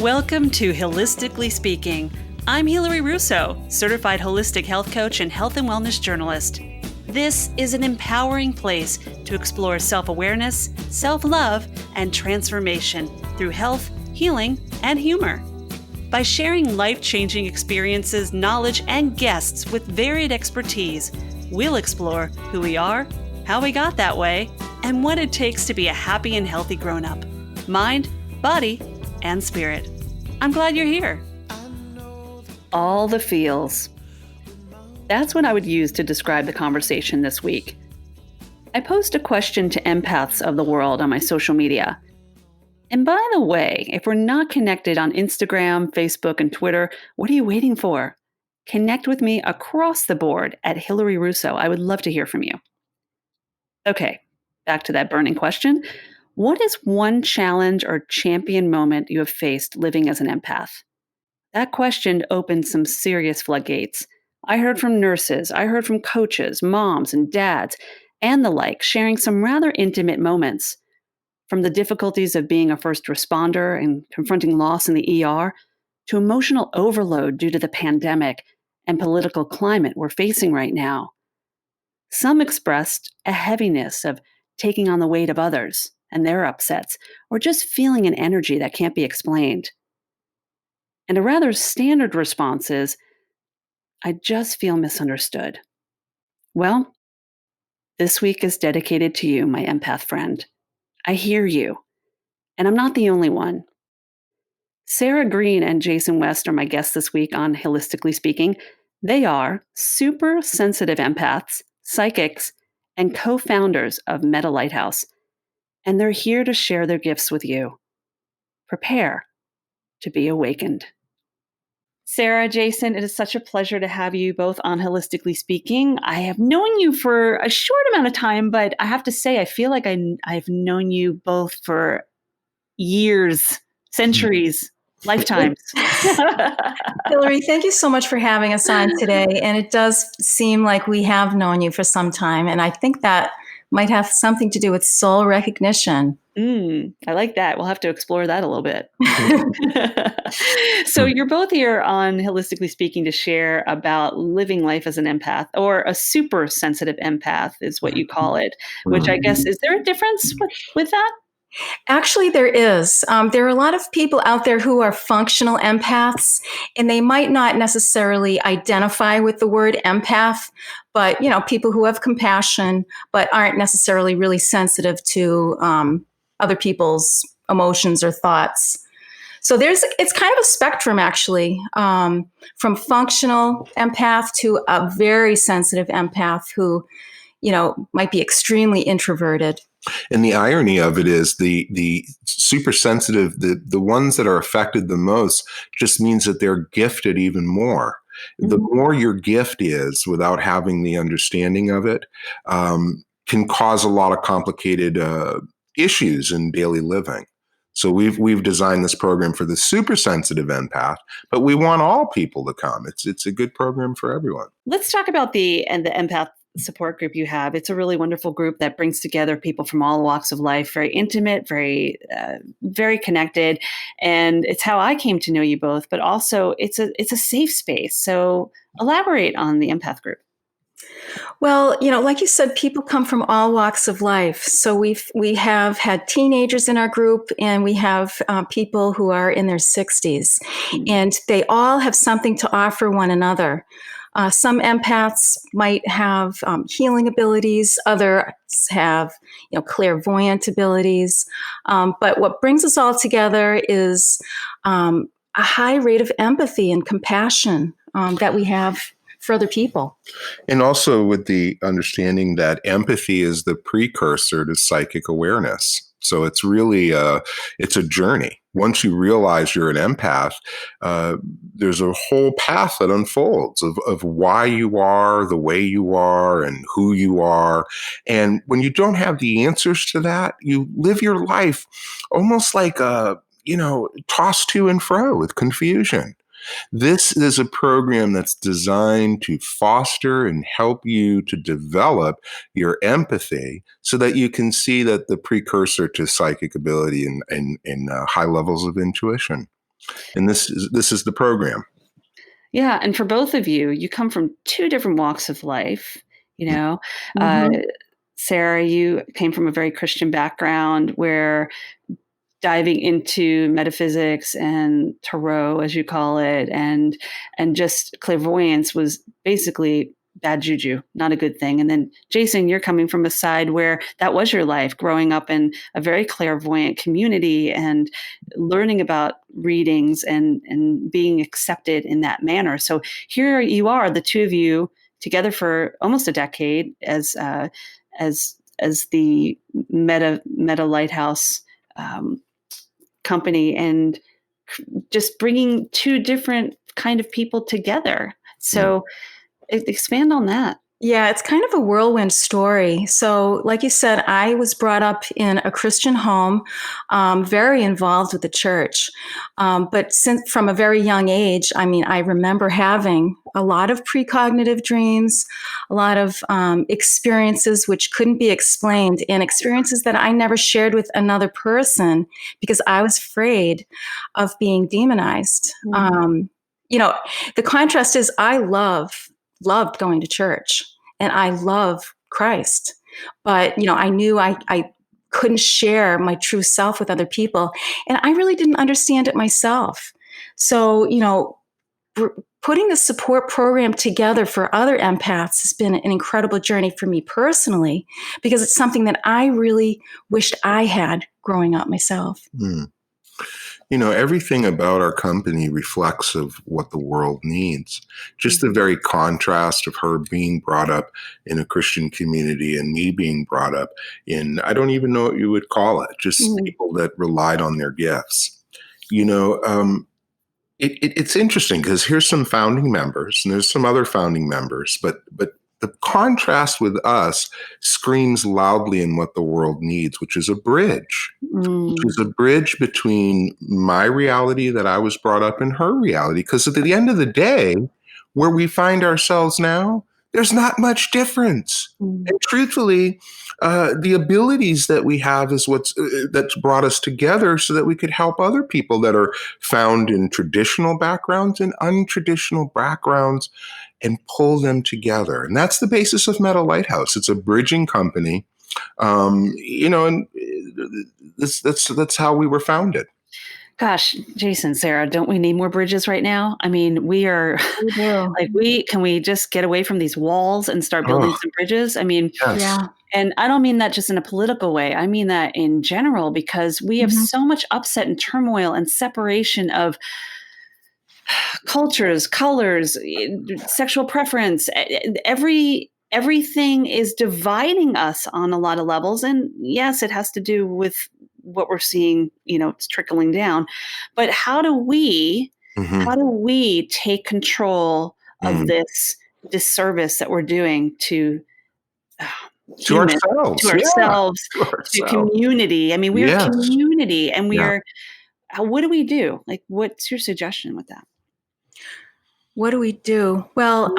Welcome to HIListically Speaking. I'm Hilary Russo, certified holistic health coach and health and wellness journalist. This is an empowering place to explore self-awareness, self-love, and transformation through health, healing, and humor. By sharing life-changing experiences, knowledge, and guests with varied expertise, we'll explore who we are, how we got that way, and what it takes to be a happy and healthy grown-up. Mind, body, and spirit. I'm glad you're here. All the feels. That's what I would use to describe the conversation this week. I posed a question to empaths of the world on my social media. And by the way, if we're not connected on Instagram, Facebook, and Twitter, what are you waiting for? Connect with me across the board at Hilary Russo. I would love to hear from you. Okay, back to that burning question. What is one challenge or champion moment you have faced living as an empath? That question opened some serious floodgates. I heard from nurses, I heard from coaches, moms and dads, and the like, sharing some rather intimate moments. From the difficulties of being a first responder and confronting loss in the ER, to emotional overload due to the pandemic and political climate we're facing right now. Some expressed a heaviness of taking on the weight of others and their upsets, or just feeling an energy that can't be explained. And a rather standard response is, I just feel misunderstood. Well, this week is dedicated to you, my empath friend. I hear you, and I'm not the only one. Sara Green and Jason West are my guests this week on HIListically Speaking. They are super sensitive empaths, psychics, and co-founders of MetaPhysical Lighthouse. And they're here to share their gifts with you. Prepare to be awakened. Sara, Jason, it is such a pleasure to have you both on HIListically Speaking. I have known you for a short amount of time, but I have to say, I feel like I've known you both for years, centuries, lifetimes. Hilary, thank you so much for having us on today. And it does seem like we have known you for some time. And I think that might have something to do with soul recognition. I like that. We'll have to explore that a little bit. So you're both here on HIListically Speaking to share about living life as an empath, or a super sensitive empath is what you call it, which I guess, is there a difference with that? Actually, there is. There are a lot of people out there who are functional empaths, and they might not necessarily identify with the word empath, but people who have compassion but aren't necessarily really sensitive to other people's emotions or thoughts. So it's kind of a spectrum, actually, from functional empath to a very sensitive empath who, might be extremely introverted. And the irony of it is the super sensitive, the ones that are affected the most, just means that they're gifted even more. Mm-hmm. The more your gift is without having the understanding of it, can cause a lot of complicated issues in daily living. So we've designed this program for the super sensitive empath, but we want all people to come. It's a good program for everyone. Let's talk about the empath support group you have. It's a really wonderful group that brings together people from all walks of life, very intimate, very connected. And it's how I came to know you both, but also it's a safe space. So elaborate on the empath group. Well, like you said, people come from all walks of life. So we have had teenagers in our group, and we have people who are in their 60s, and they all have something to offer one another. Some empaths might have healing abilities. Others have, clairvoyant abilities. But what brings us all together is a high rate of empathy and compassion that we have for other people. And also with the understanding that empathy is the precursor to psychic awareness. So it's really it's a journey. Once you realize you're an empath, there's a whole path that unfolds of why you are the way you are and who you are. And when you don't have the answers to that, you live your life almost like tossed to and fro with confusion. This is a program that's designed to foster and help you to develop your empathy so that you can see that the precursor to psychic ability and high levels of intuition. And this is the program. Yeah. And for both of you, you come from two different walks of life. Sara, you came from a very Christian background where diving into metaphysics and tarot, as you call it, and just clairvoyance was basically bad juju, not a good thing. And then Jason, you're coming from a side where that was your life, growing up in a very clairvoyant community and learning about readings and being accepted in that manner. So here you are, the two of you together for almost a decade as the Meta Lighthouse company, and just bringing two different kind of people together. So expand on that. Yeah, it's kind of a whirlwind story. So, like you said, I was brought up in a Christian home, very involved with the church. But since from a very young age, I remember having a lot of precognitive dreams, a lot of experiences which couldn't be explained, and experiences that I never shared with another person because I was afraid of being demonized. The contrast is I loved going to church and I love Christ, but I knew I couldn't share my true self with other people, and I really didn't understand it myself. So putting the support program together for other empaths has been an incredible journey for me personally, because it's something that I really wished I had growing up myself. Everything about our company reflects of what the world needs. Just the very contrast of her being brought up in a Christian community and me being brought up in, I don't even know what you would call it, just people that relied on their gifts. It's interesting because here's some founding members and there's some other founding members, but the contrast with us screams loudly in what the world needs, which is a bridge. Which is a bridge between my reality that I was brought up in her reality. Because at the end of the day, where we find ourselves now, there's not much difference. And truthfully, the abilities that we have is that's brought us together so that we could help other people that are found in traditional backgrounds and untraditional backgrounds and pull them together. And that's the basis of Meta Lighthouse. It's a bridging company. And that's how we were founded. Gosh, Jason, Sara, don't we need more bridges right now? We are can we just get away from these walls and start building some bridges? Yes. Yeah. And I don't mean that just in a political way. I mean that in general, because we have so much upset and turmoil and separation of cultures, colors, sexual preference. Everything is dividing us on a lot of levels. And yes, it has to do with what we're seeing, it's trickling down. But how do we take control of this disservice that we're doing to ourselves, to community? We are community, and we are, what do we do? What's your suggestion with that? What do we do? Well,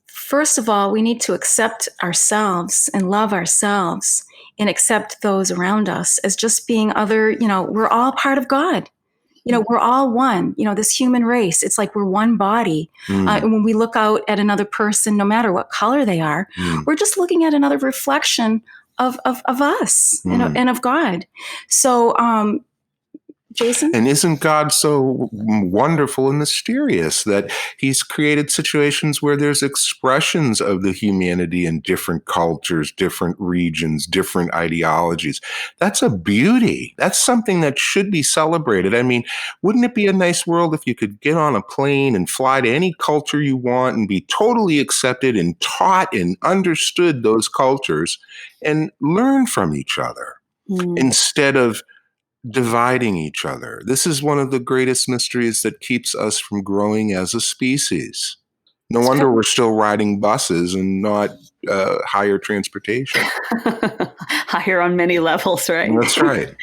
first of all, we need to accept ourselves and love ourselves and accept those around us as just being other, we're all part of God. We're all one, this human race. It's like we're one body. And when we look out at another person, no matter what color they are, we're just looking at another reflection of us and of God. So, Jason? And isn't God so wonderful and mysterious that he's created situations where there's expressions of the humanity in different cultures, different regions, different ideologies? That's a beauty. That's something that should be celebrated. Wouldn't it be a nice world if you could get on a plane and fly to any culture you want and be totally accepted and taught and understood those cultures and learn from each other instead of dividing each other? This is one of the greatest mysteries that keeps us from growing as a species. No wonder we're still riding buses and not higher transportation. Higher on many levels, right? That's right.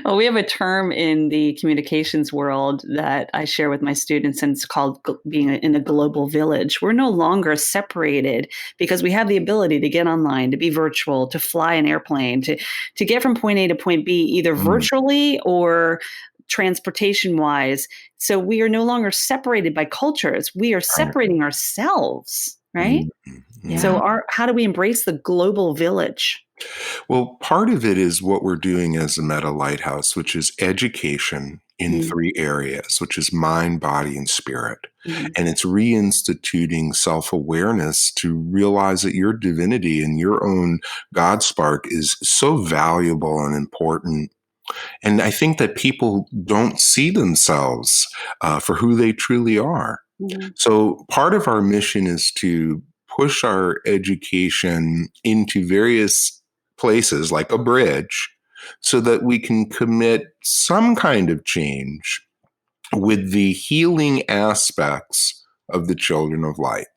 Well, we have a term in the communications world that I share with my students, and it's called being in a global village. We're no longer separated because we have the ability to get online, to be virtual, to fly an airplane, to get from point A to point B, either virtually or transportation wise. So we are no longer separated by cultures. We are separating ourselves, right? Yeah. So how do we embrace the global village? Well, part of it is what we're doing as a Meta Lighthouse, which is education in 3 areas, which is mind, body, and spirit. And it's reinstituting self-awareness to realize that your divinity and your own God spark is so valuable and important. And I think that people don't see themselves for who they truly are. So part of our mission is to push our education into various places like a bridge so that we can commit some kind of change with the healing aspects of the children of light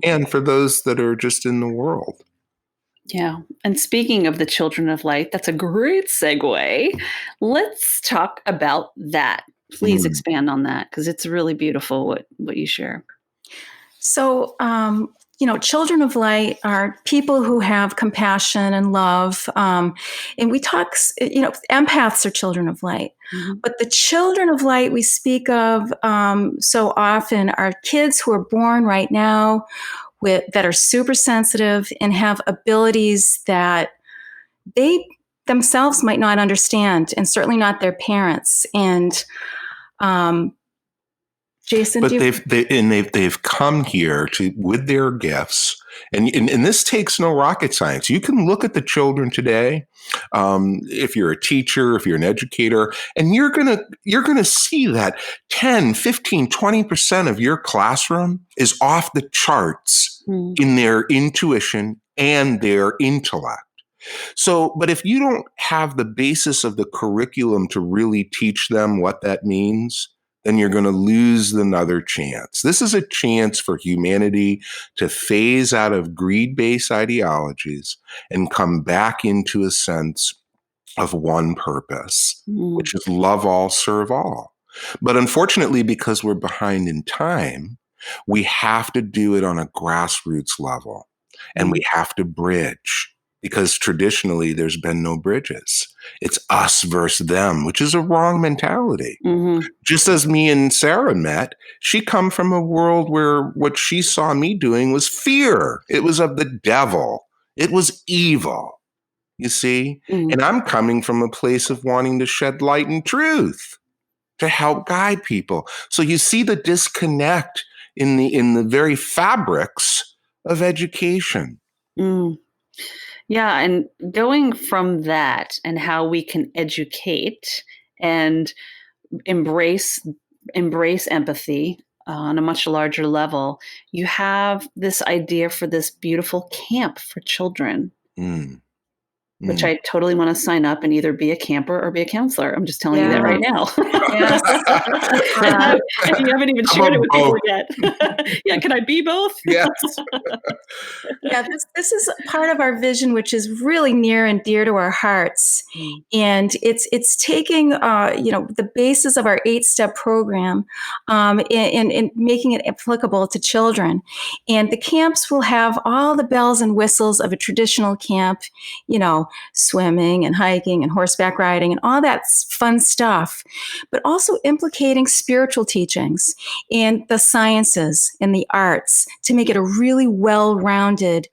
and for those that are just in the world. Yeah. And speaking of the children of light, that's a great segue. Let's talk about that. Please expand on that, because it's really beautiful what you share. So, children of light are people who have compassion and love. And we talk, empaths are children of light. But the children of light we speak of so often are kids who are born right now that are super sensitive and have abilities that they themselves might not understand, and certainly not their parents. And Jason, but they've come here with their gifts, and this takes no rocket science. You can look at the children today, if you're a teacher, if you're an educator, and you're gonna see that 10, 15, 20% of your classroom is off the charts in their intuition and their intellect. So, but if you don't have the basis of the curriculum to really teach them what that means, then you're going to lose another chance. This is a chance for humanity to phase out of greed-based ideologies and come back into a sense of one purpose, which is love all, serve all. But unfortunately, because we're behind in time, we have to do it on a grassroots level, and we have to bridge. Because traditionally, there's been no bridges. It's us versus them, which is a wrong mentality. Just as me and Sara met, she come from a world where what she saw me doing was fear. It was of the devil. It was evil, you see? And I'm coming from a place of wanting to shed light and truth to help guide people. So you see the disconnect in the very fabrics of education. Yeah, and going from that and how we can educate and embrace empathy on a much larger level, you have this idea for this beautiful camp for children, which I totally want to sign up and either be a camper or be a counselor. I'm just telling you that right now. And you haven't even shared it with people yet. Yeah, can I be both? Yes. This is part of our vision, which is really near and dear to our hearts. And it's taking the basis of our 8-step program and making it applicable to children. And the camps will have all the bells and whistles of a traditional camp, swimming and hiking and horseback riding and all that fun stuff, but also implicating spiritual teachings and the sciences and the arts to make it a really well-rounded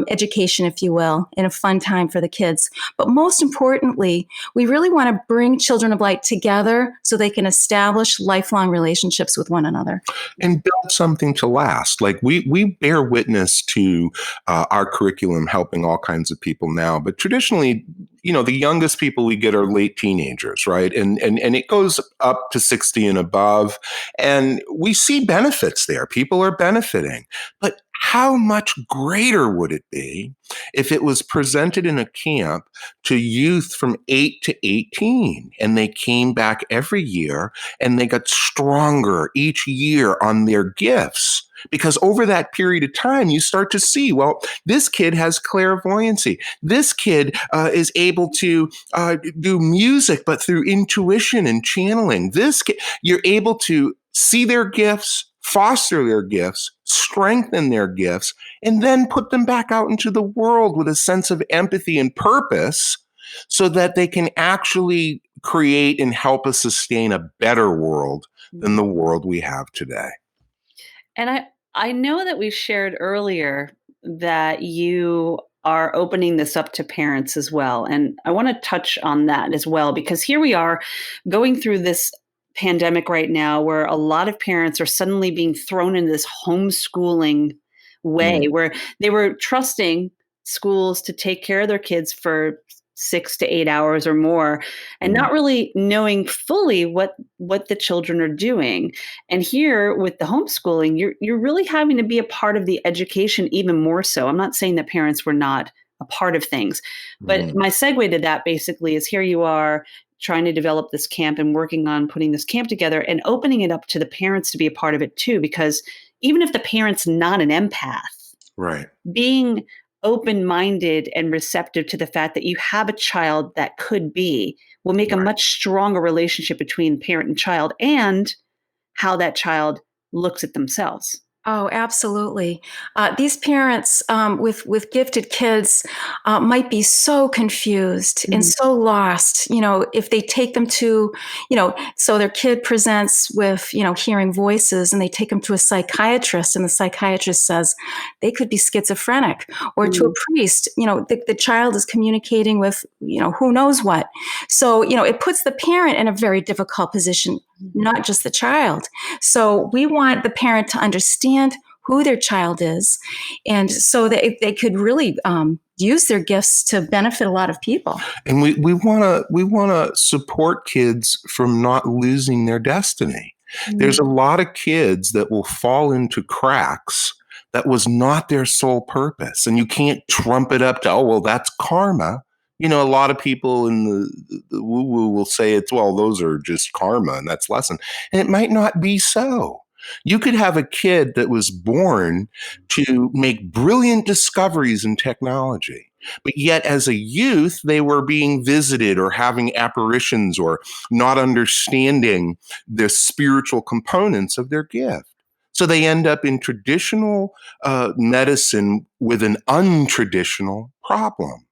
education, if you will, and a fun time for the kids. But most importantly, we really want to bring children of light together so they can establish lifelong relationships with one another. And build something to last. Like we bear witness to our curriculum helping all kinds of people now, but traditionally, the youngest people we get are late teenagers, right? And it goes up to 60 and above. And we see benefits there. People are benefiting. But how much greater would it be if it was presented in a camp to youth from 8 to 18 and they came back every year and they got stronger each year on their gifts? Because over that period of time, you start to see, well, this kid has clairvoyancy. This kid is able to do music, but through intuition and channeling. This kid, you're able to see their gifts, foster their gifts, strengthen their gifts, and then put them back out into the world with a sense of empathy and purpose so that they can actually create and help us sustain a better world than the world we have today. And I know that we shared earlier that you are opening this up to parents as well. And I want to touch on that as well, because here we are going through this pandemic right now where a lot of parents are suddenly being thrown into this homeschooling way where they were trusting schools to take care of their kids for 6 to 8 hours or more and not really knowing fully what the children are doing. And here with the homeschooling, you're really having to be a part of the education even more so. I'm not saying that parents were not a part of things, but my segue to that basically is here you are trying to develop this camp and working on putting this camp together and opening it up to the parents to be a part of it too, because even if the parent's not an empath, right, being open-minded and receptive to the fact that you have a child that could be will make a much stronger relationship between parent and child and how that child looks at themselves. Oh, absolutely. These parents with gifted kids might be so confused and so lost, if they take them to, so their kid presents with, hearing voices and they take them to a psychiatrist and the psychiatrist says they could be schizophrenic, or to a priest, the child is communicating with, who knows what. So, it puts the parent in a very difficult position, not just the child. So we want the parent to understand who their child is, and so that they could really use their gifts to benefit a lot of people. And we want to support kids from not losing their destiny. There's a lot of kids that will fall into cracks that was not their sole purpose, and you can't trump it up to, oh, well, that's karma. A lot of people in the woo-woo will say those are just karma and that's lesson. And it might not be so. You could have a kid that was born to make brilliant discoveries in technology, but yet as a youth, they were being visited or having apparitions or not understanding the spiritual components of their gift. So they end up in traditional medicine with an untraditional problem.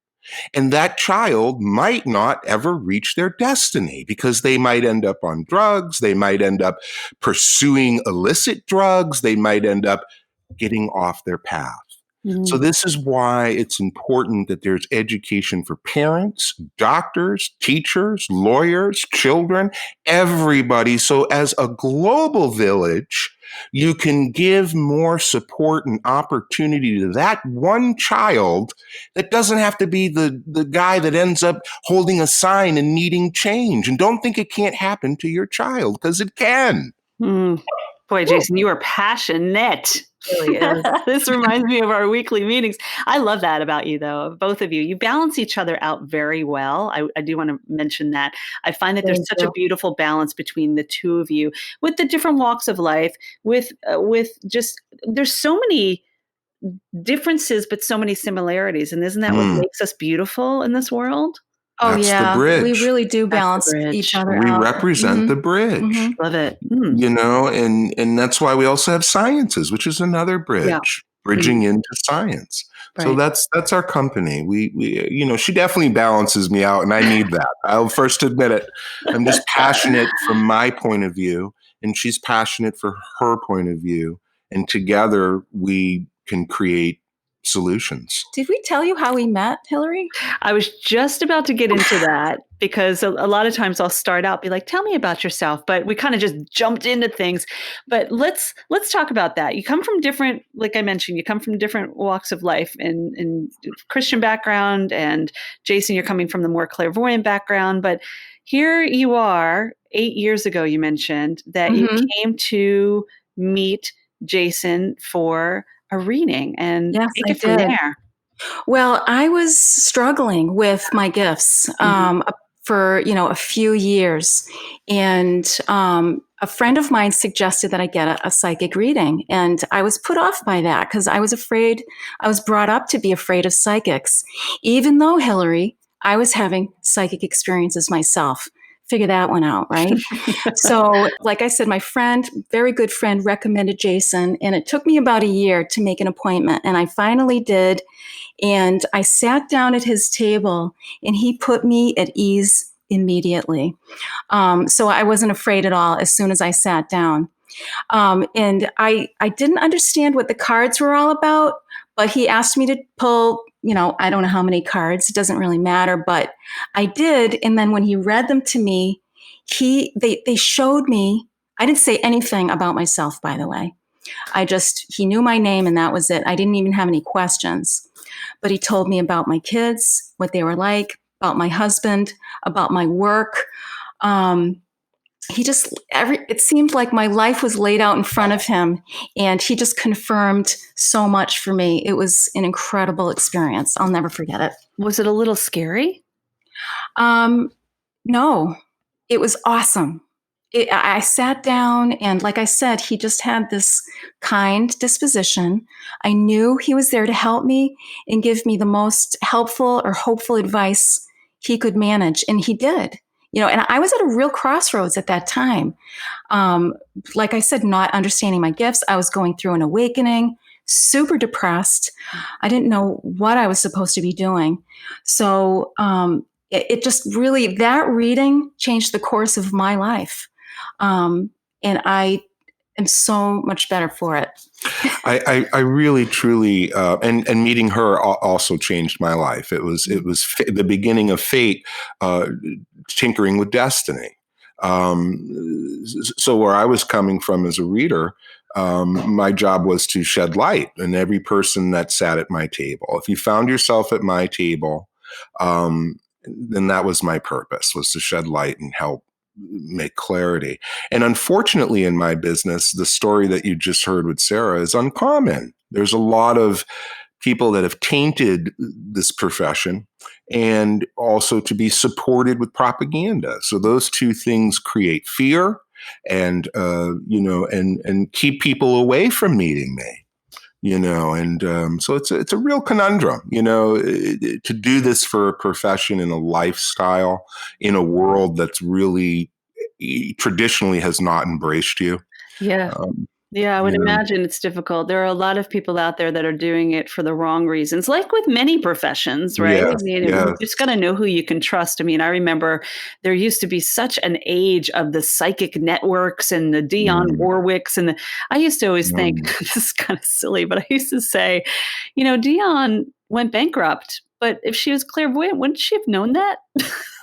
And that child might not ever reach their destiny because they might end up on drugs. They might end up pursuing illicit drugs. They might end up getting off their path. So this is why it's important that there's education for parents, doctors, teachers, lawyers, children, everybody. So as a global village, you can give more support and opportunity to that one child that doesn't have to be the guy that ends up holding a sign and needing change. And don't think it can't happen to your child, because it can. Boy, Jason, you are passionate. Really is. This reminds me of our weekly meetings. I love that about you, though, both of you. You balance each other out very well. I do want to mention that. I find that there's such a beautiful balance between the two of you with the different walks of life, with just, there's so many differences, but so many similarities. And isn't that what makes us beautiful in this world? Oh, That's yeah. the bridge. We really do balance each other out. We represent the bridge. Love it. And that's why we also have sciences, which is another bridge, bridging into science. Right. So that's our company. We she definitely balances me out, and I need that. I'll first admit it. I'm just passionate from my point of view, and she's passionate for her point of view. And together we can create solutions. Did we tell you how we met, Hilary? I was just about to get into that, because a lot of times I'll start out, be like, tell me about yourself, but we kind of just jumped into things. But let's talk about that. You come from different, like I mentioned, you come from different walks of life, and Christian background, and Jason, you're coming from the more clairvoyant background. But here you are, 8 years ago, you mentioned that you came to meet Jason for a reading, and yes, take it from there. Well, I was struggling with my gifts for a few years, and a friend of mine suggested that I get a psychic reading, and I was put off by that because I was afraid. I was brought up to be afraid of psychics, even though, Hilary, I was having psychic experiences myself. Figure that one out, right? So, like I said, my friend, very good friend, recommended Jason, and it took me about a year to make an appointment, and I finally did. And I sat down at his table, and he put me at ease immediately. So I wasn't afraid at all as soon as I sat down. And I didn't understand what the cards were all about, but he asked me to pull, I don't know how many cards. It doesn't really matter, but I did. And then when he read them to me, they showed me. I didn't say anything about myself, by the way. He knew my name and that was it. I didn't even have any questions, but he told me about my kids, what they were like, about my husband, about my work. It seemed like my life was laid out in front of him, and he just confirmed so much for me. It was an incredible experience. I'll never forget it. Was it a little scary? No, it was awesome. I sat down, and like I said, he just had this kind disposition. I knew he was there to help me and give me the most helpful or hopeful advice he could manage, and he did. And I was at a real crossroads at that time. Like I said, not understanding my gifts. I was going through an awakening, super depressed. I didn't know what I was supposed to be doing. So it just really, that reading changed the course of my life. And I am so much better for it. I really, truly, and meeting her also changed my life. It was the beginning of fate, tinkering with destiny. So where I was coming from as a reader, my job was to shed light on every person that sat at my table. If you found yourself at my table, then that was my purpose, was to shed light and help make clarity. And unfortunately, in my business, the story that you just heard with Sara is uncommon. There's a lot of people that have tainted this profession, and also to be supported with propaganda. So those two things create fear and keep people away from meeting me. So it's a real conundrum, to do this for a profession and a lifestyle in a world that's really traditionally has not embraced you. Yeah. I would imagine it's difficult. There are a lot of people out there that are doing it for the wrong reasons, like with many professions, right? Yes, You just got to know who you can trust. I remember there used to be such an age of the psychic networks and the Dionne Warwicks. And I used to always think, this is kind of silly, but I used to say, Dionne went bankrupt. But if she was clairvoyant, wouldn't she have known that?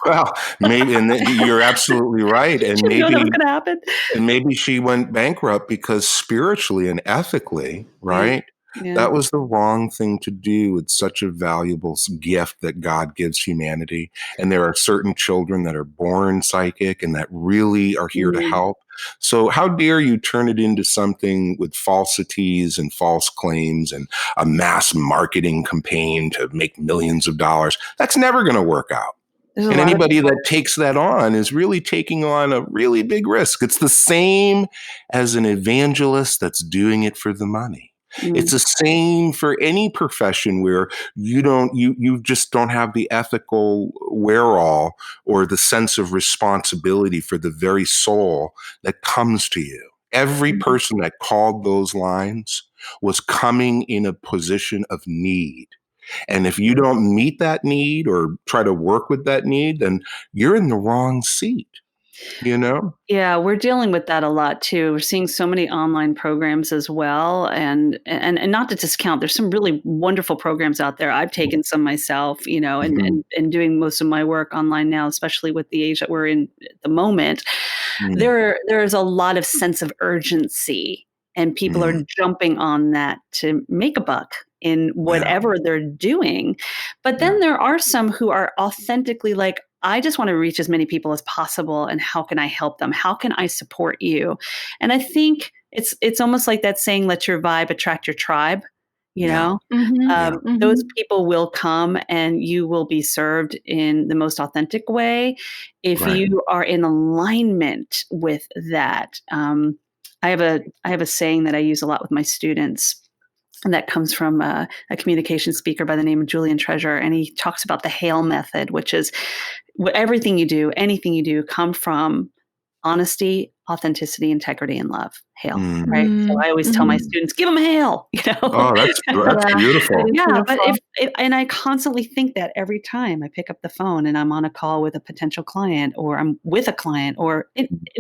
Well, maybe, and you're absolutely right. And maybe that was going to happen. And maybe she went bankrupt because spiritually and ethically, right? Yeah. That was the wrong thing to do with such a valuable gift that God gives humanity. And there are certain children that are born psychic and that really are here to help. So how dare you turn it into something with falsities and false claims and a mass marketing campaign to make millions of dollars? That's never going to work out. And anybody that takes that on is really taking on a really big risk. It's the same as an evangelist that's doing it for the money. It's the same for any profession where you just don't have the ethical wherewithal or the sense of responsibility for the very soul that comes to you. Every person that called those lines was coming in a position of need. And if you don't meet that need or try to work with that need, then you're in the wrong seat. Yeah, we're dealing with that a lot too. We're seeing so many online programs as well, and not to discount. There's some really wonderful programs out there. I've taken some myself, and doing most of my work online now, especially with the age that we're in at the moment. There is a lot of sense of urgency, and people are jumping on that to make a buck in whatever they're doing. But then there are some who are authentically like, I just want to reach as many people as possible. And how can I help them? How can I support you? And I think it's almost like that saying, let your vibe attract your tribe. Those people will come and you will be served in the most authentic way if you are in alignment with that. I have a saying that I use a lot with my students. And that comes from a communication speaker by the name of Julian Treasure. And he talks about the HAIL method, which is everything you do, anything you do, come from honesty, authenticity, integrity, and love. HAIL, Mm. right? So I always tell my Mm-hmm. students, give them HAIL, Oh, that's Yeah, beautiful. it is Yeah, but beautiful. and I constantly think that every time I pick up the phone and I'm on a call with a potential client, or I'm with a client, or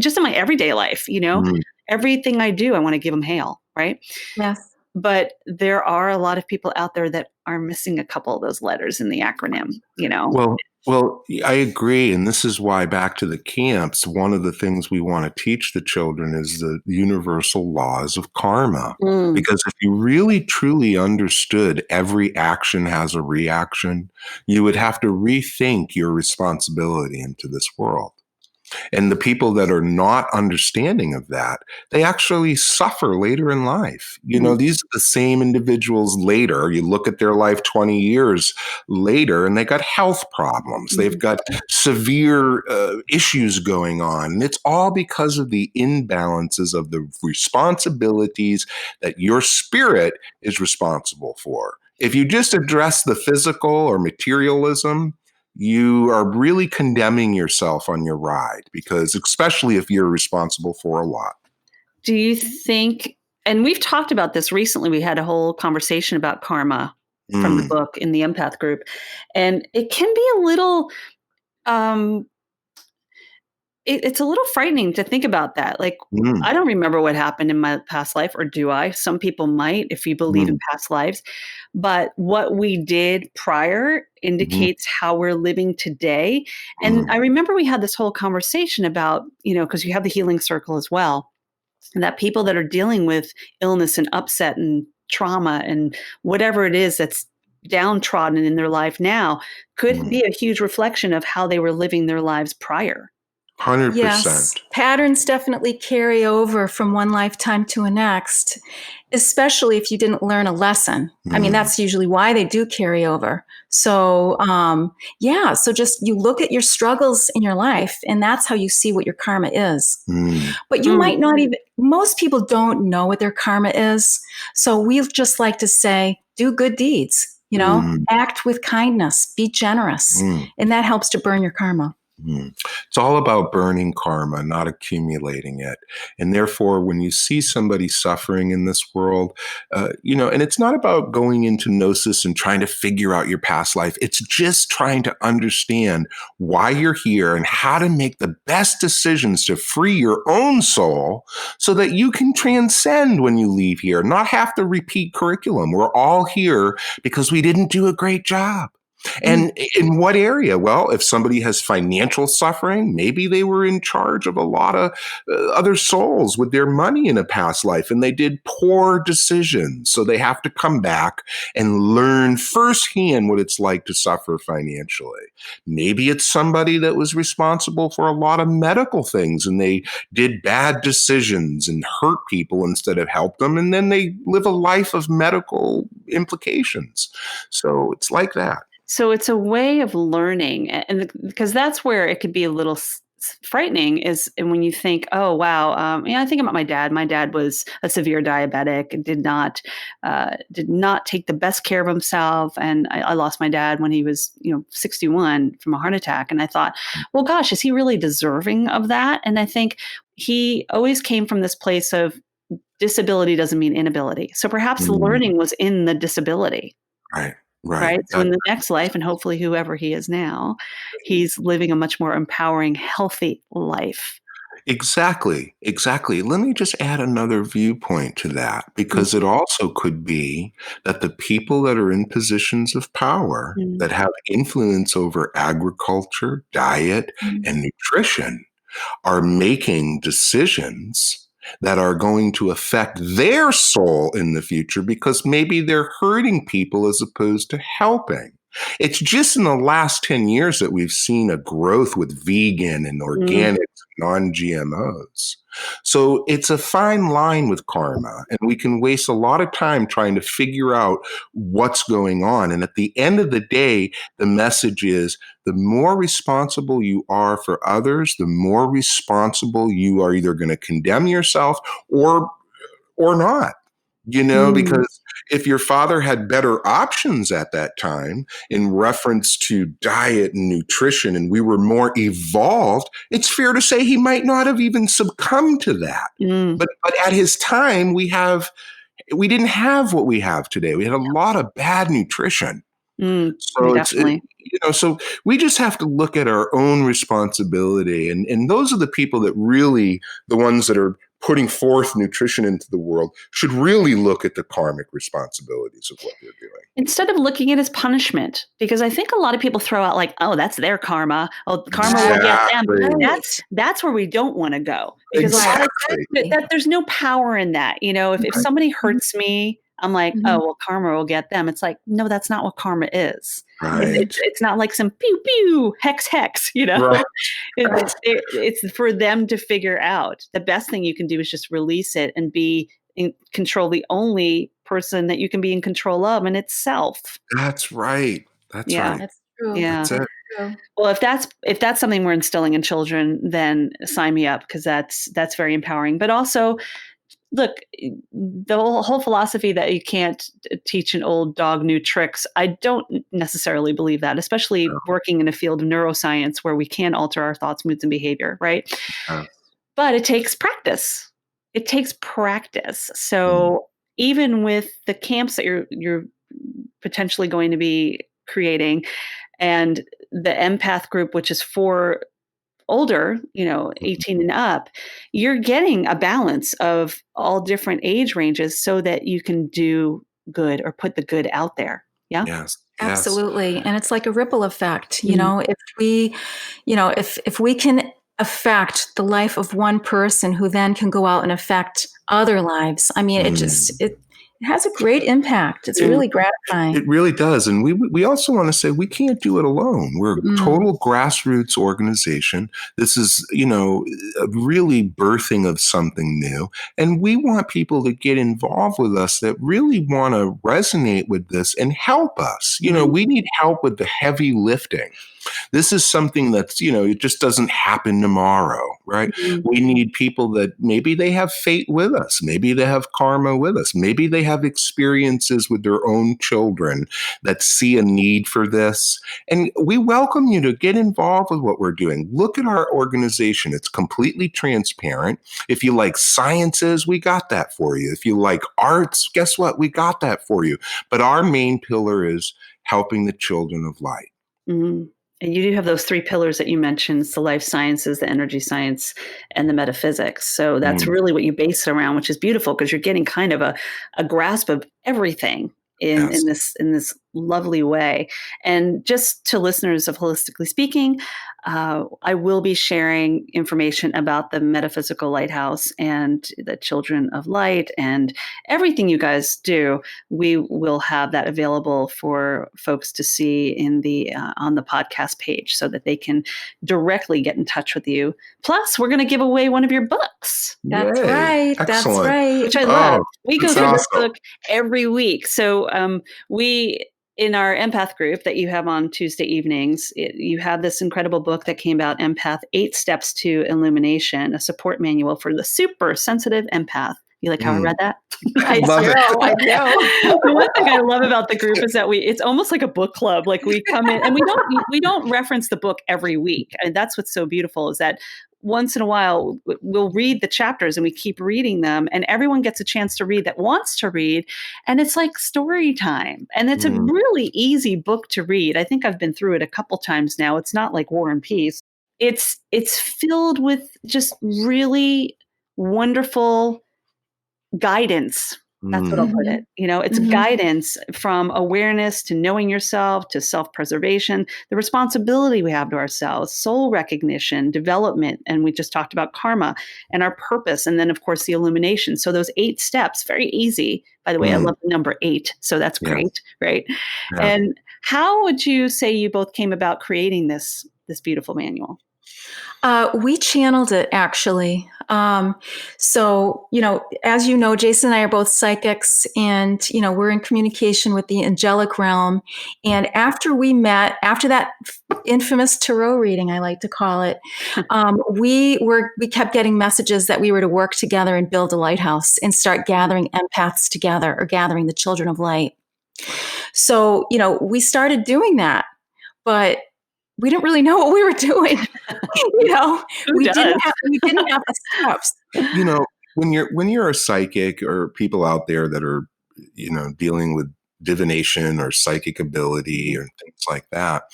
just in my everyday life, Mm. everything I do, I want to give them HAIL, right? Yes. But there are a lot of people out there that are missing a couple of those letters in the acronym, Well, I agree. And this is why, back to the camps, one of the things we want to teach the children is the universal laws of karma. Mm. Because if you really truly understood every action has a reaction, you would have to rethink your responsibility into this world. And the people that are not understanding of that, they actually suffer later in life. These are the same individuals later. You look at their life 20 years later, and they got health problems. They've got severe issues going on. And it's all because of the imbalances of the responsibilities that your spirit is responsible for. If you just address the physical or materialism, you are really condemning yourself on your ride, because especially if you're responsible for a lot. Do you think, and we've talked about this recently, we had a whole conversation about karma from the book in the Empath group, and it can be a little, it's a little frightening to think about that. Like, I don't remember what happened in my past life, or do I? Some people might, if you believe in past lives. But what we did prior indicates how we're living today. And I remember we had this whole conversation about, because you have the healing circle as well, and that people that are dealing with illness and upset and trauma and whatever it is that's downtrodden in their life now could be a huge reflection of how they were living their lives prior. 100%. Yes, patterns definitely carry over from one lifetime to a next, especially if you didn't learn a lesson. I mean, that's usually why they do carry over. So, so just you look at your struggles in your life, and that's how you see what your karma is. But you might not even, most people don't know what their karma is. So we just like to say, do good deeds, act with kindness, be generous, and that helps to burn your karma. It's all about burning karma, not accumulating it. And therefore, when you see somebody suffering in this world, and it's not about going into gnosis and trying to figure out your past life. It's just trying to understand why you're here and how to make the best decisions to free your own soul so that you can transcend when you leave here, not have to repeat curriculum. We're all here because we didn't do a great job. And in what area? Well, if somebody has financial suffering, maybe they were in charge of a lot of other souls with their money in a past life, and they did poor decisions. So they have to come back and learn firsthand what it's like to suffer financially. Maybe it's somebody that was responsible for a lot of medical things, and they did bad decisions and hurt people instead of help them. And then they live a life of medical implications. So it's like that. So it's a way of learning, and because that's where it could be a little frightening is when you think, oh, wow. I think about my dad. My dad was a severe diabetic and did not take the best care of himself. And I lost my dad when he was, 61 from a heart attack. And I thought, well, gosh, is he really deserving of that? And I think he always came from this place of disability doesn't mean inability. So perhaps the learning was in the disability. Right. So in the next life, and hopefully whoever he is now, he's living a much more empowering, healthy life. Exactly. Let me just add another viewpoint to that, because it also could be that the people that are in positions of power that have influence over agriculture, diet, and nutrition are making decisions that are going to affect their soul in the future, because maybe they're hurting people as opposed to helping. It's just in the last 10 years that we've seen a growth with vegan and organic, non-GMOs. So it's a fine line with karma, and we can waste a lot of time trying to figure out what's going on. And at the end of the day, the message is the more responsible you are for others, the more responsible you are either going to condemn yourself or not. Because if your father had better options at that time in reference to diet and nutrition, and we were more evolved, it's fair to say he might not have even succumbed to that. But at his time, we didn't have what we have today. We had a lot of bad nutrition. So definitely. So we just have to look at our own responsibility. And those are the people that really, the ones that are putting forth nutrition into the world, should really look at the karmic responsibilities of what they're doing. Instead of looking at it as punishment, because I think a lot of people throw out like, oh, that's their karma. Oh, karma will get them. That's where we don't want to go. Because a lot of that, there's no power in that. If somebody hurts me, I'm like, oh, well, karma will get them. It's like, no, that's not what karma is. Right. It's not like some pew, pew, hex, Right. It's for them to figure out. The best thing you can do is just release it and be in control, the only person that you can be in control of, and it's self. That's right. That's right. That's true. Yeah. That's it. Well, if that's something we're instilling in children, then sign me up, because that's very empowering. But also, look, the whole philosophy that you can't teach an old dog new tricks, I don't necessarily believe that, especially working in a field of neuroscience where we can alter our thoughts, moods, and behavior, right? But it takes practice. So even with the camps that you're potentially going to be creating, and the empath group, which is for older, 18 and up, you're getting a balance of all different age ranges so that you can do good or put the good out there. Yeah. Yes. Absolutely. And it's like a ripple effect. If we can affect the life of one person who then can go out and affect other lives, I mean, it has a great impact. It's really gratifying. It really does. And we also want to say we can't do it alone. We're a total grassroots organization. This is, a really birthing of something new. And we want people to get involved with us that really want to resonate with this and help us. We need help with the heavy lifting. This is something that's, it just doesn't happen tomorrow, right? We need people that maybe they have fate with us. Maybe they have karma with us. Maybe they have experiences with their own children that see a need for this. And we welcome you to get involved with what we're doing. Look at our organization. It's completely transparent. If you like sciences, we got that for you. If you like arts, guess what? We got that for you. But our main pillar is helping the children of light. And you do have those three pillars that you mentioned: it's the life sciences, the energy science, and the metaphysics. So that's really what you base it around, which is beautiful, because you're getting kind of a grasp of everything in this lovely way. And just to listeners of Holistically Speaking, I will be sharing information about the Metaphysical Lighthouse and the Children of Light and everything you guys do. We will have that available for folks to see in the on the podcast page, so that they can directly get in touch with you. Plus, we're going to give away one of your books. That's right. Excellent. That's right. Which I love. We go through this book every week. So in our empath group that you have on Tuesday evenings, you have this incredible book that came out, Empath, 8 Steps to Illumination, a support manual for the super sensitive empath. You like how I read that? I love it. I know. The one thing I love about the group is that it's almost like a book club. Like, we come in and we don't reference the book every week. And that's what's so beautiful, is that once in a while we'll read the chapters and we keep reading them, and everyone gets a chance to read that wants to read. And it's like story time. And it's a really easy book to read. I think I've been through it a couple times now. It's not like War and Peace. It's filled with just really wonderful guidance. That's what I'll put it. It's guidance from awareness to knowing yourself to self-preservation, the responsibility we have to ourselves, soul recognition, development. And we just talked about karma and our purpose. And then, of course, the illumination. So those 8 steps, very easy. By the way, I love the number 8. So that's great. Right. Yeah. And how would you say you both came about creating this beautiful manual? We channeled it actually. So, as you know, Jason and I are both psychics, and, we're in communication with the angelic realm. And after we met, after that infamous tarot reading, I like to call it, we kept getting messages that we were to work together and build a lighthouse and start gathering empaths together, or gathering the children of light. So, we started doing that, but we didn't really know what we were doing. We didn't have the steps. When you're a psychic, or people out there that are, dealing with divination or psychic ability or things like that,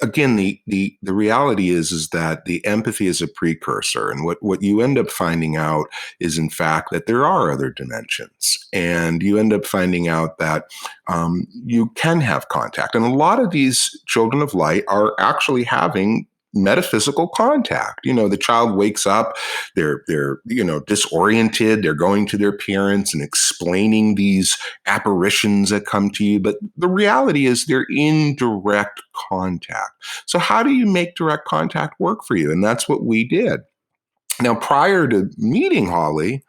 again, the reality is that the empathy is a precursor. And what you end up finding out is, in fact, that there are other dimensions. And you end up finding out that you can have contact. And a lot of these children of light are actually having metaphysical contact. The child wakes up, they're disoriented, they're going to their parents and explaining these apparitions that come to you, but the reality is they're in direct contact. So how do you make direct contact work for you? And that's what we did. Now, prior to meeting Holly,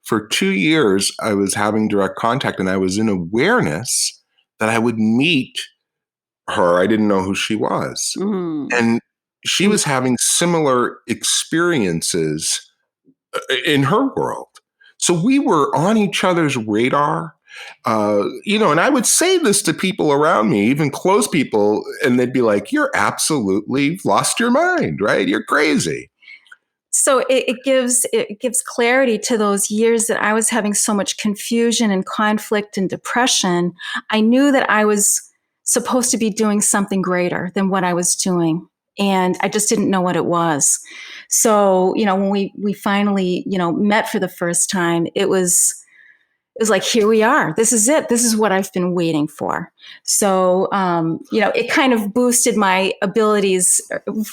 for 2 years I was having direct contact, and I was in awareness that I would meet her. I didn't know who she was. And she was having similar experiences in her world. So we were on each other's radar, and I would say this to people around me, even close people, and they'd be like, "You're absolutely lost your mind, right? You're crazy." So it gives clarity to those years that I was having so much confusion and conflict and depression. I knew that I was supposed to be doing something greater than what I was doing. And I just didn't know what it was. So, when we finally, met for the first time, it was like, here we are. This is it. This is what I've been waiting for. So, it kind of boosted my abilities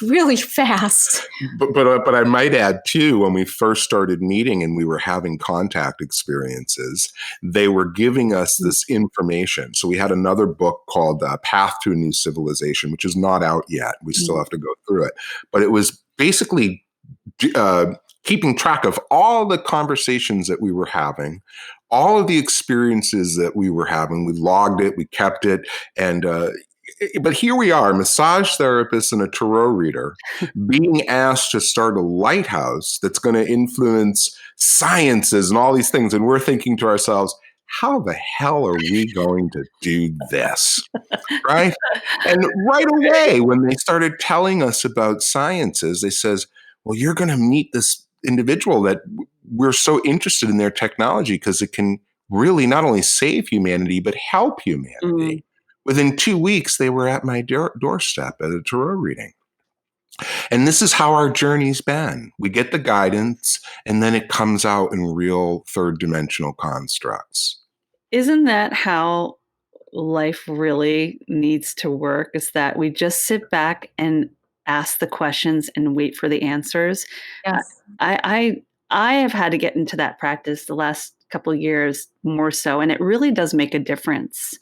really fast. But I might add too, when we first started meeting and we were having contact experiences, they were giving us this information. So we had another book called Path to a New Civilization, which is not out yet. We still have to go through it. But it was basically keeping track of all the conversations that we were having, all of the experiences that we were having. We logged it, we kept it. And but here we are, massage therapists and a tarot reader, being asked to start a lighthouse that's going to influence sciences and all these things. And we're thinking to ourselves, how the hell are we going to do this? Right? And right away, when they started telling us about sciences, they says, well, you're going to meet this individual that we're so interested in their technology because it can really not only save humanity, but help humanity. Within 2 weeks, they were at my doorstep at a tarot reading. And this is how our journey's been. We get the guidance, and then it comes out in real third dimensional constructs. Isn't that how life really needs to work? Is that we just sit back and ask the questions and wait for the answers? Yes. I have had to get into that practice the last couple of years more so, and it really does make a difference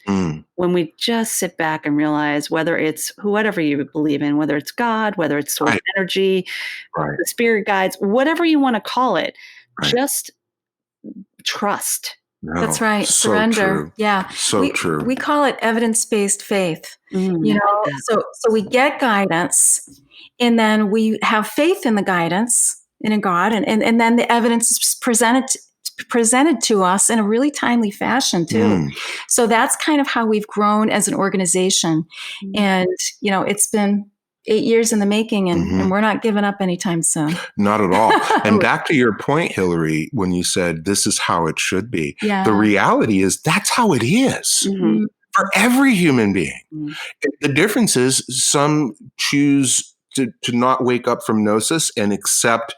when we just sit back and realize, whether it's whatever you believe in, whether it's God, whether it's source energy, the spirit guides, whatever you want to call it, just trust. No, that's right. So surrender. True. Yeah. So true. We call it evidence-based faith. So we get guidance, and then we have faith in the guidance and in God, and then the evidence is presented to us in a really timely fashion too. So that's kind of how we've grown as an organization. And, it's been 8 years in the making, and we're not giving up anytime soon. Not at all. And back to your point, Hilary, when you said this is how it should be, the reality is that's how it is for every human being. The difference is some choose to not wake up from gnosis and accept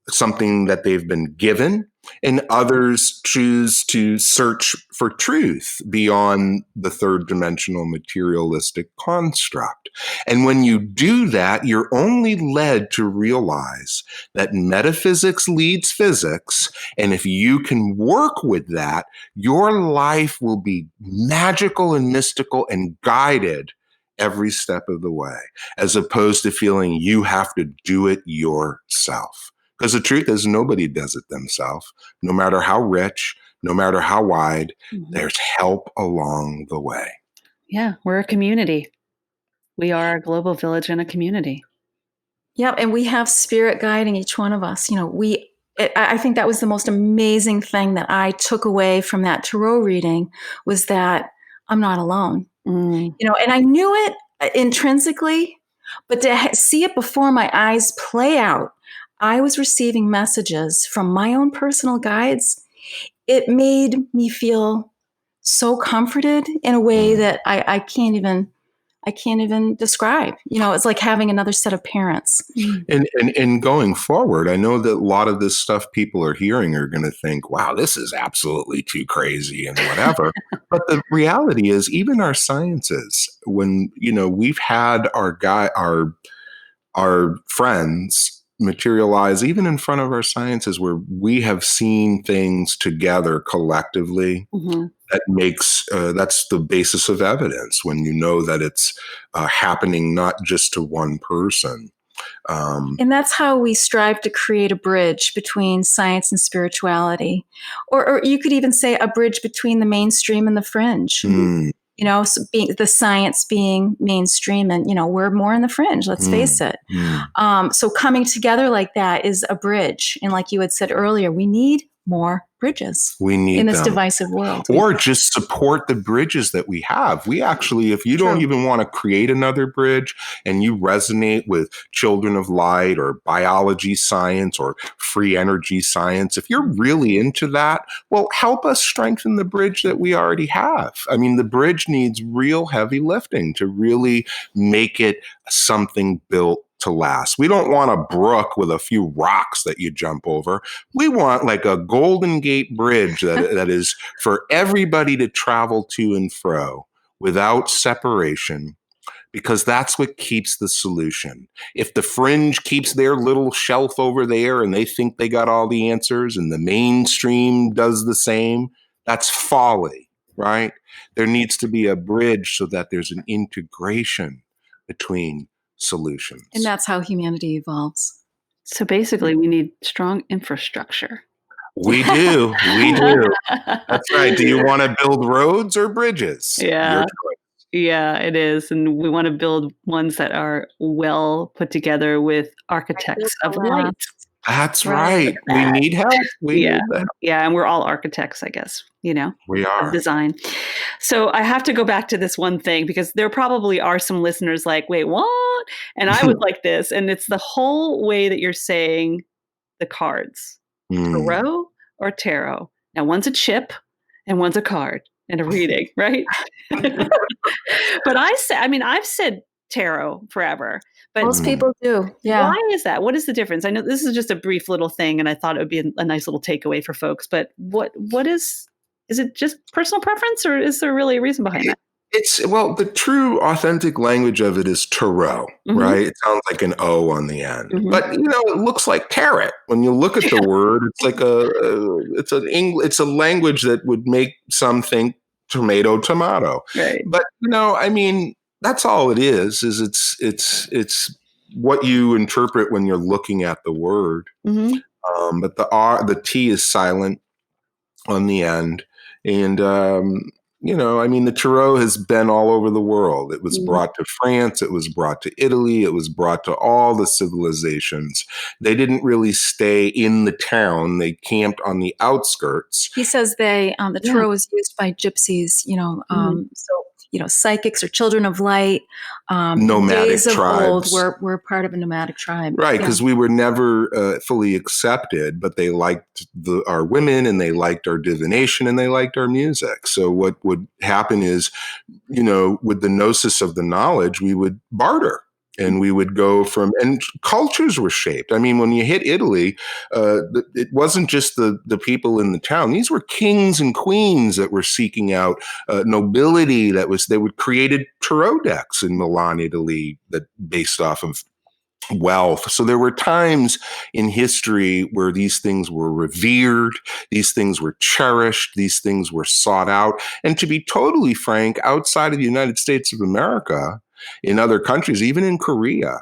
something that they've been given, and others choose to search for truth beyond the third dimensional materialistic construct. And when you do that, you're only led to realize that metaphysics leads physics. And if you can work with that, your life will be magical and mystical and guided every step of the way, as opposed to feeling you have to do it yourself. Because the truth is, nobody does it themselves. No matter how rich, no matter how wide, there's help along the way. Yeah, we're a community. We are a global village and a community. Yeah, and we have spirit guiding each one of us. I think that was the most amazing thing that I took away from that tarot reading, was that I'm not alone. And I knew it intrinsically, but to see it before my eyes play out, I was receiving messages from my own personal guides. It made me feel so comforted in a way that I can't even describe. It's like having another set of parents. And going forward, I know that a lot of this stuff people are hearing are going to think, wow, this is absolutely too crazy and whatever. But the reality is, even our sciences, when, we've had our friends materialize even in front of our sciences, where we have seen things together collectively, that makes that's the basis of evidence, when you know that it's happening not just to one person. And that's how we strive to create a bridge between science and spirituality, or you could even say a bridge between the mainstream and the fringe. So the science being mainstream, and we're more in the fringe, let's face it. So coming together like that is a bridge. And like you had said earlier, we need more bridges. We need in this them. Divisive world. Or just support the bridges that we have. We actually, if you don't even want to create another bridge, and you resonate with children of light or biology science or free energy science, if you're really into that, well, help us strengthen the bridge that we already have. I mean, the bridge needs real heavy lifting to really make it something built to last. We don't want a brook with a few rocks that you jump over. We want like a Golden Gate Bridge that is for everybody to travel to and fro without separation, because that's what keeps the solution. If the fringe keeps their little shelf over there and they think they got all the answers, and the mainstream does the same, that's folly, right? There needs to be a bridge so that there's an integration between solutions. And that's how humanity evolves. So basically, we need strong infrastructure. We do. We do. That's right. Do you want to build roads or bridges? Yeah. Your choice. Yeah, it is. And we want to build ones that are well put together with architects of light. That's right. We need help. We need that. Yeah, and we're all architects, I guess, we are. of design. So I have to go back to this one thing, because there probably are some listeners like, wait, what? And I was like this. And it's the whole way that you're saying the cards. Tarot or tarot. Now, one's a chip and one's a card and a reading, right? But I've said tarot forever. But most people do. Yeah. Why is that? What is the difference? I know this is just a brief little thing, and I thought it would be a nice little takeaway for folks. But what is it just personal preference, or is there really a reason behind that? The true authentic language of it is tarot, right? It sounds like an O on the end, but it looks like tarot. When you look at the word, it's like it's a language that would make some think tomato. Right. But that's all it is it's what you interpret when you're looking at the word. But the T is silent on the end. And, the tarot has been all over the world. It was brought to France. It was brought to Italy. It was brought to all the civilizations. They didn't really stay in the town. They camped on the outskirts. He says the tarot was used by gypsies, psychics or children of light. Nomadic days of tribes. old were part of a nomadic tribe. Right, because we were never fully accepted, but they liked our women, and they liked our divination, and they liked our music. So what would happen is, with the gnosis of the knowledge, we would barter. And we would go and cultures were shaped. I mean, when you hit Italy, it wasn't just the people in the town. These were kings and queens that were seeking out nobility. They would created tarot decks in Milan, Italy, that based off of wealth. So there were times in history where these things were revered, these things were cherished, these things were sought out. And to be totally frank, outside of the United States of America, In other countries, even in Korea,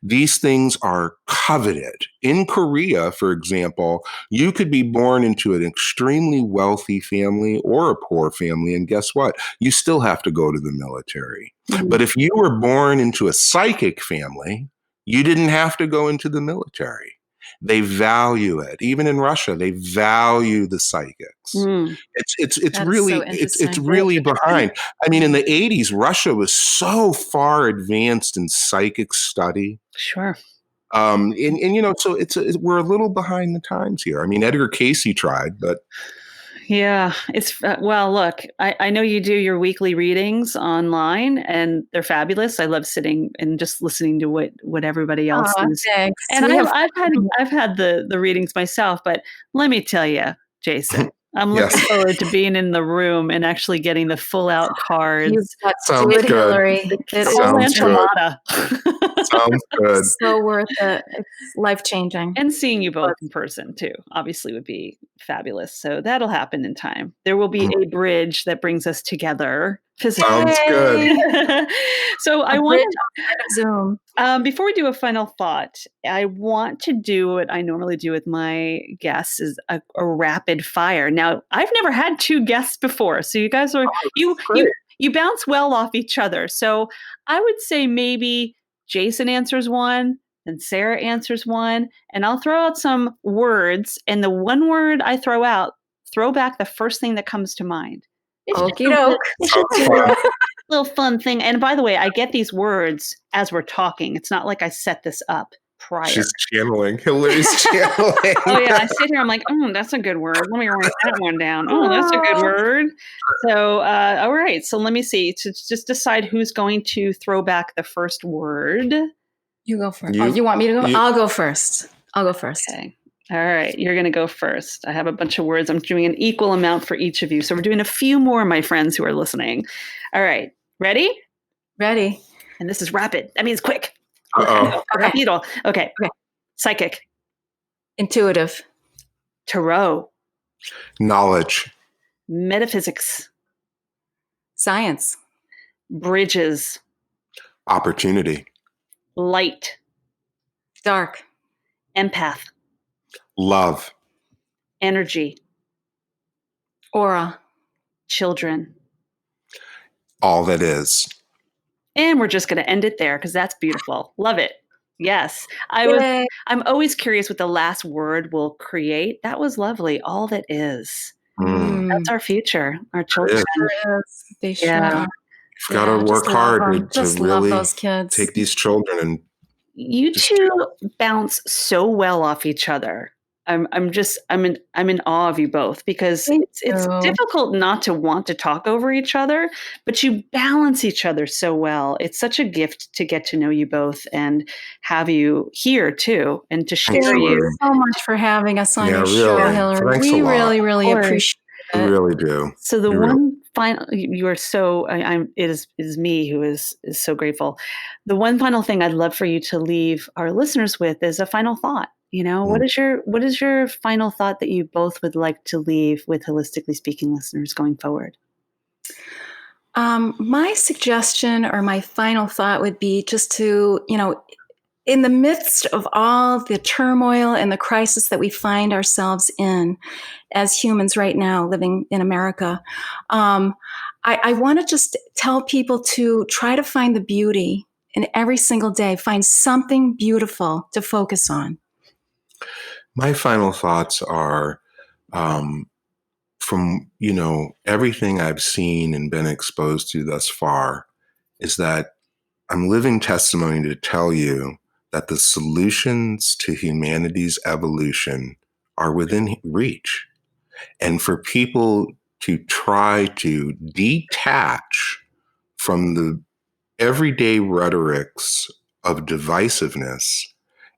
these things are coveted. In Korea, for example, you could be born into an extremely wealthy family or a poor family, and guess what? You still have to go to the military. Mhm. But if you were born into a psychic family, you didn't have to go into the military. They value it. Even in Russia, they value the psychics. Mm. It's That is really so it's interesting. really behind. I mean, in the 80s, Russia was so far advanced in psychic study. Sure. And you know, so we're a little behind the times here. I mean, Edgar Casey tried, but Yeah, it's well, look, I know you do your weekly readings online and they're fabulous. I love sitting and just listening to what everybody else Aw, is. thanks. And We have I've had the readings myself, but let me tell you, Jason, I'm looking yes, forward to being in the room and actually getting the full out You've cards. got to sounds do it, good. Hilary. The It whole Sounds good. enchilada. Sounds good. so worth it. It's life-changing. And seeing you both in person too, obviously would be fabulous. So that'll happen in time. There will be a bridge that brings us together physically. Sounds good. Yay! So I A want bridge outside of Zoom. before we do a final thought, I want to do what I normally do with my guests is a rapid fire. Now, I've never had two guests before, so you guys are you bounce well off each other. So I would say maybe Jason answers one, then Sara answers one, and I'll throw out some words. And the one word I throw out, throw back the first thing that comes to mind. It's just Okie doke. Sounds fun. little fun thing. And by the way, I get these words as we're talking. It's not like I set this up prior. She's channeling. Hilary's channeling. Oh yeah, I sit here. I'm like, oh, that's a good word. Let me write that one down. Oh, that's a good word. So, all right. So let me see. To just decide who's going to throw back the first word. You go first. You- you want me to go? you- I'll go first. I'll go first. Okay. All right. You're going to go first. I have a bunch of words. I'm doing an equal amount for each of you. So we're doing a few more, my friends who are listening. All right. Ready? Ready? And this is rapid. That means quick. Uh-oh. Okay. Rapido. Okay. Okay. Psychic. Intuitive. Tarot. Knowledge. Metaphysics. Science. Bridges. Opportunity. Light. Dark. Empath. Love. Energy. Aura. Children. All that is. And we're just going to end it there because that's beautiful. Love it. Yes. Yay. I'm always curious what the last word will create. That was lovely. All that is. That's our future, our children. They sure Yeah. are. You've got to just work love hard them. to Just love really those kids. take these children and You two bounce so well off each other. I'm in awe of you both because Thank it's you. difficult not to want to talk over each other, but you balance each other so well. It's such a gift to get to know you both and have you here too, and to share Thank you. you so much for having us on Yeah, your show, really. Hilary. Thanks a We lot. really, really Of course. appreciate I it. really do. So the You really- one final, you are so. It is me who is so grateful. The one final thing I'd love for you to leave our listeners with is a final thought. You know, what is your final thought that you both would like to leave with Holistically Speaking listeners going forward? My suggestion or my final thought would be just to, in the midst of all the turmoil and the crisis that we find ourselves in as humans right now living in America, I want to just tell people to try to find the beauty in every single day, find something beautiful to focus on. My final thoughts are from, everything I've seen and been exposed to thus far is that I'm living testimony to tell you that the solutions to humanity's evolution are within reach. And for people to try to detach from the everyday rhetorics of divisiveness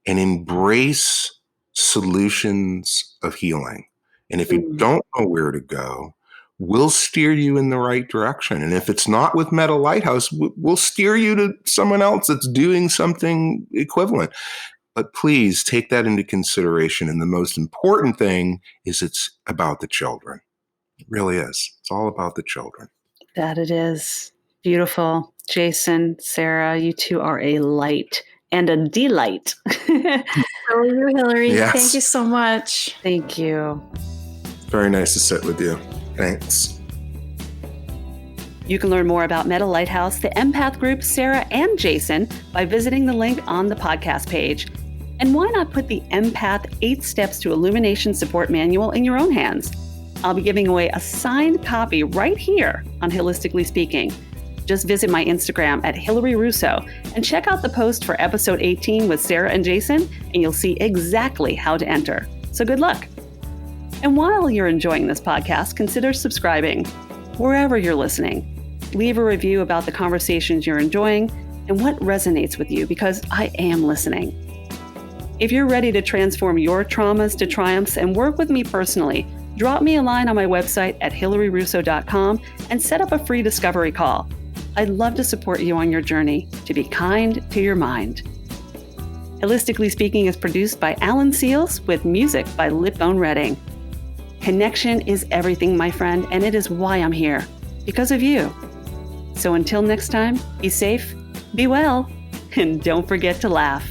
and embrace solutions of healing. And if you don't know where to go, we'll steer you in the right direction. And if it's not with Meta Lighthouse, we'll steer you to someone else that's doing something equivalent. But please take that into consideration. And the most important thing is it's about the children. It really is. It's all about the children. That it is. Beautiful. Jason, Sara, you two are a light and a delight. So are you, Hilary. Yes. Thank you so much. Thank you. Very nice to sit with you. Thanks. You can learn more about Meta Lighthouse, the Empath group, Sara, and Jason by visiting the link on the podcast page. And why not put the Empath 8 Steps to Illumination Support Manual in your own hands? I'll be giving away a signed copy right here on HIListically Speaking. Just visit my Instagram at Hilary Russo and check out the post for episode 18 with Sara and Jason, and you'll see exactly how to enter. So good luck. And while you're enjoying this podcast, consider subscribing wherever you're listening. Leave a review about the conversations you're enjoying and what resonates with you, because I am listening. If you're ready to transform your traumas to triumphs and work with me personally, drop me a line on my website at hilaryrusso.com and set up a free discovery call. I'd love to support you on your journey to be kind to your mind. HIListically Speaking is produced by Alan Seals with music by Lipbone Redding. Connection is everything, my friend, and it is why I'm here, because of you. So until next time, be safe, be well, and don't forget to laugh.